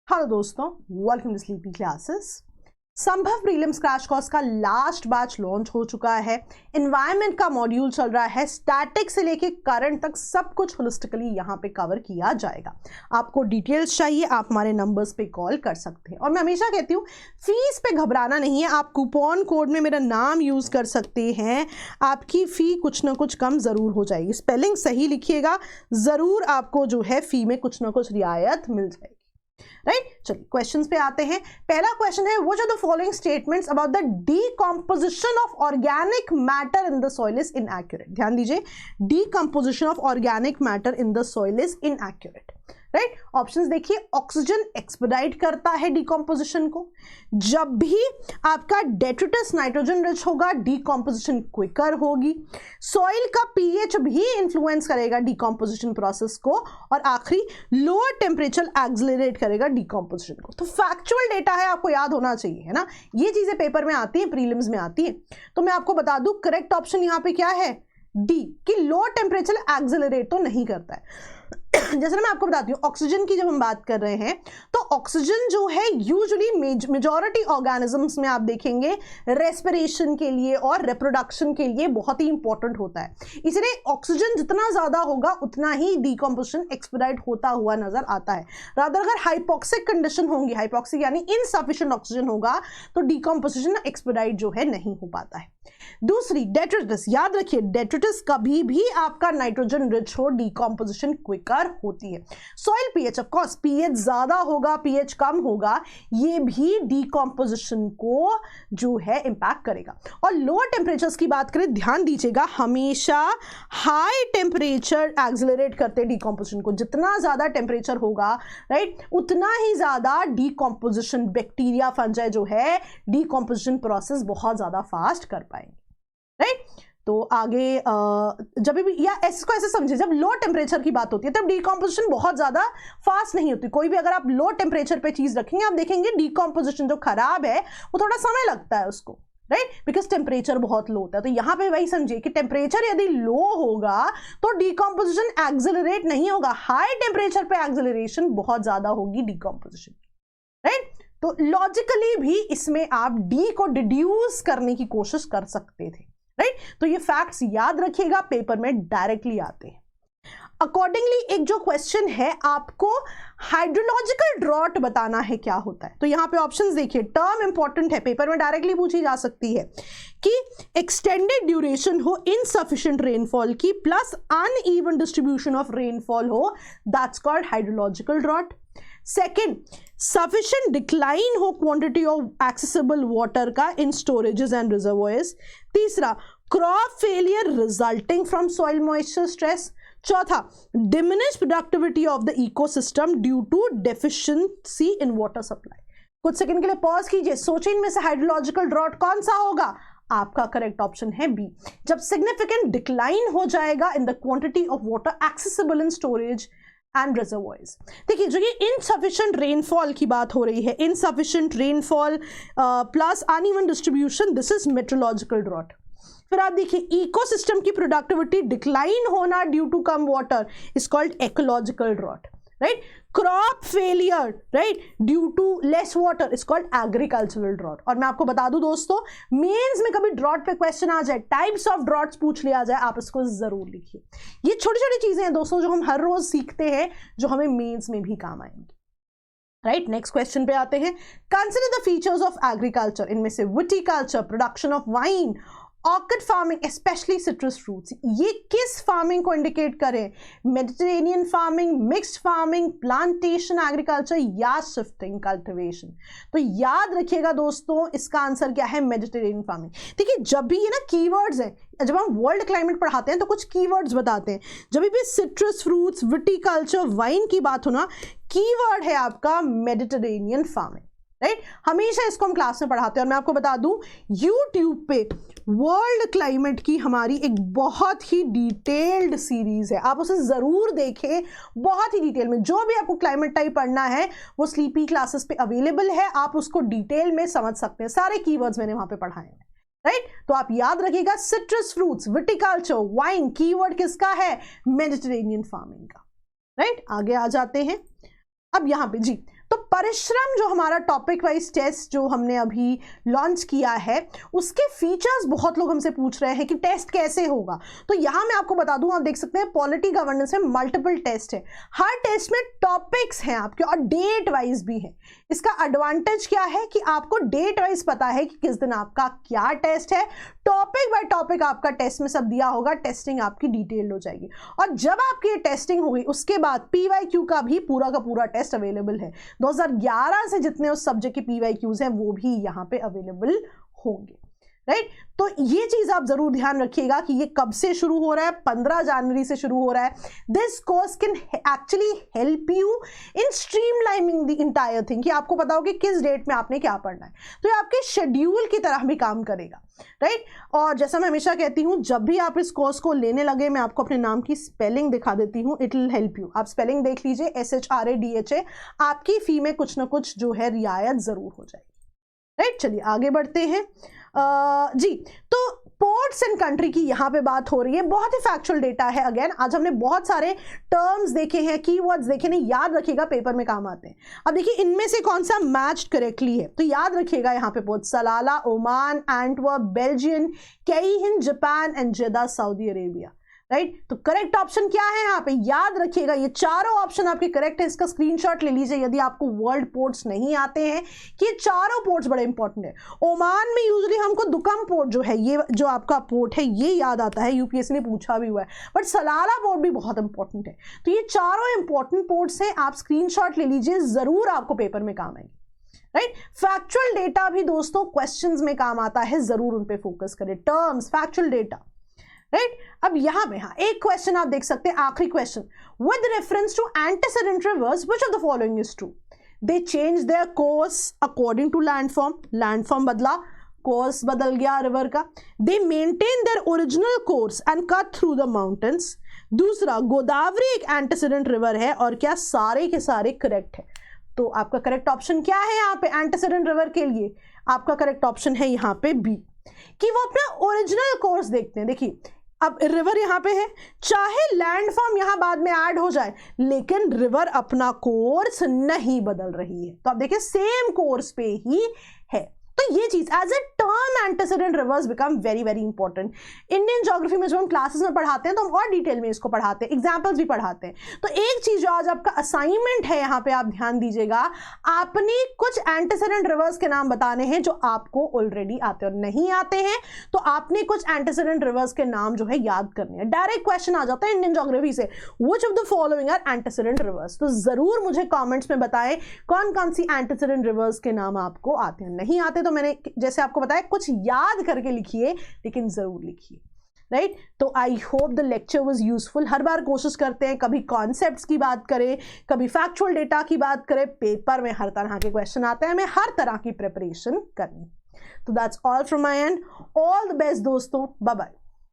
Hello दोस्तों, welcome to sleepy classes. संभव prelims crash course का लास्ट बैच लॉन्च हो चुका है। एनवायरनमेंट का मॉड्यूल चल रहा है, स्टैटिक से लेके करंट तक सब कुछ होलिस्टिकली यहाँ पे कवर किया जाएगा। आपको डिटेल्स चाहिए, आप हमारे नंबर्स पे कॉल कर सकते हैं। और मैं हमेशा कहती हूँ फीस पे घबराना नहीं है। आप कूपन कोड में मेरा नाम यूज़ कर सकते हैं, आपकी फ़ी कुछ ना कुछ कम ज़रूर हो जाएगी। स्पेलिंग सही लिखिएगा, ज़रूर आपको जो है फ़ी में कुछ ना कुछ रियायत मिल जाएगी। राइट, चलिए क्वेश्चंस पे आते हैं। पहला क्वेश्चन है, which are the following statements about the decomposition of organic matter in the soil is inaccurate. ध्यान दीजिए, decomposition of organic matter in the soil is inaccurate. Right, options देखिए। ऑक्सीजन एक्सपेडाइट करता है डीकंपोजिशन को। जब भी आपका डेट्रिटस नाइट्रोजन रिच होगा, डीकंपोजिशन क्विकर होगी। सॉइल का पीएच भी इन्फ्लुएंस करेगा डीकंपोजिशन प्रोसेस को। और आखिरी, लोअर टेम्परेचर एक्सेलरेट करेगा डीकंपोजिशन को। तो फैक्चुअल डेटा है, आपको याद होना चाहिए, है ना। ये चीजें पेपर में आती हैं, प्रीलिम्स में आती हैं। तो मैं आपको बता दूं, करेक्ट ऑप्शन यहां पे क्या है, डी, कि लोअर टेम्परेचर एक्सेलरेट तो नहीं करता है। जैसे मैं आपको बताती हूँ, ऑक्सीजन की जब हम बात कर रहे हैं तो ऑक्सीजन जो है यूजुअली मेजॉरिटी ऑर्गेनिजम्स में आप देखेंगे रेस्पिरेशन के लिए और रिप्रोडक्शन के लिए बहुत ही इंपॉर्टेंट होता है। इसलिए ऑक्सीजन जितना ज्यादा होगा उतना ही डीकंपोजिशन एक्सपेडाइट होता हुआ नजर आता है। रादर अगर हाइपोक्सिक कंडीशन होंगी, हाइपोक्सिक यानी इनसफिशिएंट ऑक्सीजन होगा, तो डीकंपोजिशन एक्सपेडाइट जो है नहीं हो पाता है। दूसरी, डेट्रिटस, याद रखिए डेट्रिटस कभी भी आपका नाइट्रोजन रिच हो, डीकंपोजिशन क्विकर होती है। Soil pH, of course pH ज्यादा होगा, पीएच कम होगा, ये भी डीकंपोजिशन को जो है इंपैक्ट करेगा। और लोअर टेम्परेचर्स की बात करें, ध्यान दीजिएगा, हमेशा हाई टेम्परेचर एक्सेलरेट करते डीकंपोजिशन को। जितना ज्यादा टेम्परेचर होगा, राइट, उतना ही ज्यादा डीकंपोजिशन, बैक्टीरिया, फंजाई जो है डीकंपोजिशन प्रोसेस बहुत ज्यादा फास्ट कर पाएंगे। राइट, तो आगे जब भी, या इसको ऐसे समझिए, जब लो टेम्परेचर की बात होती है तब डीकंपोजिशन बहुत ज्यादा फास्ट नहीं होती। कोई भी अगर आप लो टेम्परेचर पे चीज रखेंगे, आप देखेंगे डीकंपोजिशन जो खराब है वो थोड़ा समय लगता है उसको, राइट, बिकॉज टेम्परेचर बहुत लो होता है। तो यहां पे वही समझिए कि टेम्परेचर यदि लो होगा तो डीकंपोजिशन एक्सेलरेट नहीं होगा, हाई टेम्परेचर पे एक्सेलरेशन बहुत ज्यादा होगी डीकंपोजिशन, राइट। तो लॉजिकली भी इसमें आप डी को डिड्यूस करने की कोशिश कर सकते थे, राइट। तो ये फैक्ट्स याद रखिएगा, पेपर में डायरेक्टली आते हैं। अकॉर्डिंगली एक जो क्वेश्चन है, आपको हाइड्रोलॉजिकल ड्रॉट बताना है क्या होता है। तो यहां पे ऑप्शंस देखिए, टर्म इंपॉर्टेंट है, पेपर में डायरेक्टली पूछी जा सकती है कि एक्सटेंडेड ड्यूरेशन हो इनसफिशिएंट रेनफॉल की plus uneven distribution of rainfall हो, that's called hydrological drought. Second, sufficient decline हो क्वांटिटी ऑफ एक्सेसिबल वाटर का इन स्टोरेजेस एंड रिजर्वॉयर्स। तीसरा, crop failure resulting from soil moisture stress. चौथा, diminish productivity of the ecosystem due to deficiency in water supply. कुछ second के लिए pause कीजिए, सोचिए इनमें से हाइड्रोलॉजिकल ड्रॉट कौन सा होगा। आपका करेक्ट ऑप्शन है बी, जब सिग्निफिकेंट डिक्लाइन हो जाएगा in the quantity of water accessible in storage and reservoirs. देखिए, जो ये इनसफिशिएंट रेनफॉल की बात हो रही है, insufficient rainfall plus uneven distribution, this is meteorological drought. फिर आप देखिए, इकोसिस्टम की प्रोडक्टिविटी डिक्लाइन होना ड्यू टू कम water is called ecological drought, right. Crop failure, right, due to less water is called agricultural drought. और मैं आपको बता दूं दोस्तों, मेंस में कभी ड्रॉट पे क्वेश्चन आ जाए, टाइप्स ऑफ ड्रॉट्स पूछ लिया जाए, आप इसको जरूर लिखिए। ये छोटी छोटी चीजें हैं दोस्तों जो हम हर रोज सीखते हैं, जो हमें मेंस में भी काम आएंगी, राइट। नेक्स्ट क्वेश्चन पे आते हैं। Consider the features of agriculture, इनमें से viticulture, production of wine, orchid farming, specially citrus fruits, ये किस फार्मिंग को इंडिकेट करें, Mediterranean farming, mixed farming, plantation agriculture या शिफ्टिंग कल्टिवेशन। तो याद रखिएगा दोस्तों, इसका आंसर क्या है, मेडिटेरेनियन फार्मिंग। देखिए, जब भी ये ना कीवर्ड्स हैं, जब हम वर्ल्ड क्लाइमेट पढ़ाते हैं तो कुछ कीवर्ड्स बताते हैं। जब भी सिट्रस फ्रूट्स, विटिकल्चर, वाइन की बात हो ना, कीवर्ड है आपका मेडिटेरेनियन फार्मिंग, राइट। हमेशा इसको हम क्लास में पढ़ाते हैं। और मैं आपको बता दूं, यूट्यूब पे वर्ल्ड क्लाइमेट की हमारी एक बहुत ही डिटेल्ड सीरीज है, आप उसे जरूर देखें, बहुत ही डिटेल में। जो भी आपको क्लाइमेट टाइप पढ़ना है वो स्लीपी क्लासेस पे अवेलेबल है, आप उसको डिटेल में समझ सकते हैं। सारे कीवर्ड्स मैंने वहां पे पढ़ाए हैं, राइट। तो आप याद रखिएगा, citrus fruits, viticulture, wine, keyword किसका है, मेडिटेरेनियन फार्मिंग का, राइट। आगे आ जाते हैं अब यहां पे जी। तो परिश्रम जो हमारा टॉपिक वाइज टेस्ट जो हमने अभी लॉन्च किया है, उसके फीचर्स बहुत लोग हमसे पूछ रहे हैं कि टेस्ट कैसे होगा। तो यहाँ मैं आपको बता दूं, आप देख सकते हैं पॉलिटी गवर्नेंस में मल्टीपल टेस्ट है, हर टेस्ट में टॉपिक्स हैं आपके और डेट वाइज भी है। इसका एडवांटेज क्या है कि आपको डेट वाइज पता है कि किस दिन आपका क्या टेस्ट है, टॉपिक बाय टॉपिक आपका टेस्ट में सब दिया होगा, टेस्टिंग आपकी डिटेल्ड हो जाएगी। और जब आपकी ये टेस्टिंग होगी उसके बाद PYQ का भी पूरा का पूरा टेस्ट अवेलेबल है। 2011 से जितने उस सब्जेक्ट के PYQs हैं वो भी यहाँ पे अवेलेबल होंगे, राइट। तो ये चीज आप जरूर ध्यान रखिएगा कि ये कब से शुरू हो रहा है, 15 जनवरी से शुरू हो रहा है। This course can actually help you in streamlining the entire thing, कि आपको पता हो कि किस डेट में आपने क्या पढ़ना है। तो ये आपके शेड्यूल की तरह भी काम करेगा, राइट। और जैसा मैं हमेशा कहती हूँ, जब भी आप इस कोर्स को लेने लगे, मैं आपको अपने नाम की स्पेलिंग दिखा देती हूँ, इट विल हेल्प यू। आप स्पेलिंग देख लीजिए, SHRADHA, आपकी फी में कुछ ना कुछ जो है रियायत जरूर हो जाएगी, राइट। चलिए आगे बढ़ते हैं। जी, तो पोर्ट्स एंड कंट्री की यहाँ पे बात हो रही है, बहुत ही फैक्चुअल डेटा है। अगेन आज हमने बहुत सारे टर्म्स देखे हैं, कीवर्ड्स देखे नहीं, याद रखिएगा पेपर में काम आते हैं। अब देखिए इनमें से कौन सा मैच्ड करेक्टली है, तो याद रखिएगा यहाँ पे पोर्ट सलाला ओमान, एंटवर्प बेल्जियम, कई हिंद जापान एंड जेदा सऊदी अरेबिया, राइट। तो करेक्ट ऑप्शन क्या है यहाँ पे, याद रखिएगा ये चारों ऑप्शन आपके करेक्ट है। इसका स्क्रीनशॉट ले लीजिए यदि आपको वर्ल्ड पोर्ट्स नहीं आते हैं, कि ये चारों पोर्ट्स बड़े इंपॉर्टेंट है। ओमान में यूजुअली हमको दुकम पोर्ट जो है, ये जो आपका पोर्ट है ये याद आता है, UPSC ने पूछा भी हुआ है, बट सलाला पोर्ट भी बहुत इंपॉर्टेंट है। तो ये चारों इंपॉर्टेंट पोर्ट्स हैं, आप स्क्रीनशॉट ले लीजिए, जरूर आपको पेपर में काम आएंगे, राइट। फैक्चुअल डेटा भी दोस्तों क्वेश्चंस में काम आता है, जरूर उन पे फोकस करें, टर्म्स, फैक्चुअल डेटा, राइट। अब यहां पे एक क्वेश्चन आप देख सकते हैं, आखिरी question, with reference to antecedent rivers which of the following is true? They change their course according to landform, landform बदला, कोर्स बदल गया रिवर का। They maintain their original course and cut through the mountains. दूसरा, गोदावरी एक एंटीसेडेंट river है, और क्या सारे के सारे करेक्ट है? तो आपका करेक्ट ऑप्शन क्या है यहाँ पे एंटीसेडेंट रिवर के लिए? आपका करेक्ट ऑप्शन है यहाँ पे बी, कि वो अपना ओरिजिनल कोर्स देखते हैं। देखिए अब रिवर यहाँ पे है, चाहे लैंडफॉर्म यहाँ बाद में ऐड हो जाए, लेकिन रिवर अपना कोर्स नहीं बदल रही है। तो आप देखिए सेम कोर्स पे ही है। तो ये चीज as a term antecedent rivers become very very important. Indian geography में जब हम क्लासेस में पढ़ाते हैं तो हम और डिटेल में इसको पढ़ाते हैं, एग्जाम्पल्स भी पढ़ाते हैं। तो एक चीज जो आज आपका असाइनमेंट है यहाँ पे आप ध्यान दीजिएगा, आपने कुछ एंटीसेडेंट रिवर्स के नाम बताने हैं जो आपको ऑलरेडी आते और नहीं आते हैं। तो आपने कुछ एंटीसेडेंट रिवर्स के नाम जो है याद करने हैं। डायरेक्ट क्वेश्चन आ जाता है इंडियन ज्योग्राफी से, which of the following are antecedent rivers. तो जरूर मुझे कॉमेंट्स में बताएं कौन कौन सी एंटीसेडेंट रिवर्स के नाम आपको आते हैं, नहीं आते तो मैंने जैसे आपको बताया कुछ याद करके लिखिए, लेकिन जरूर लिखिए, राइट। तो I hope the lecture was useful. हर बार कोशिश करते हैं कभी कॉन्सेप्ट्स की बात करें, कभी फैक्चुअल डेटा की बात करें, पेपर में हर तरह के क्वेश्चन आते हैं, हमें हर तरह की प्रिपरेशन करनी। तो that's all from my and, all the best दोस्तों, बाय बाय।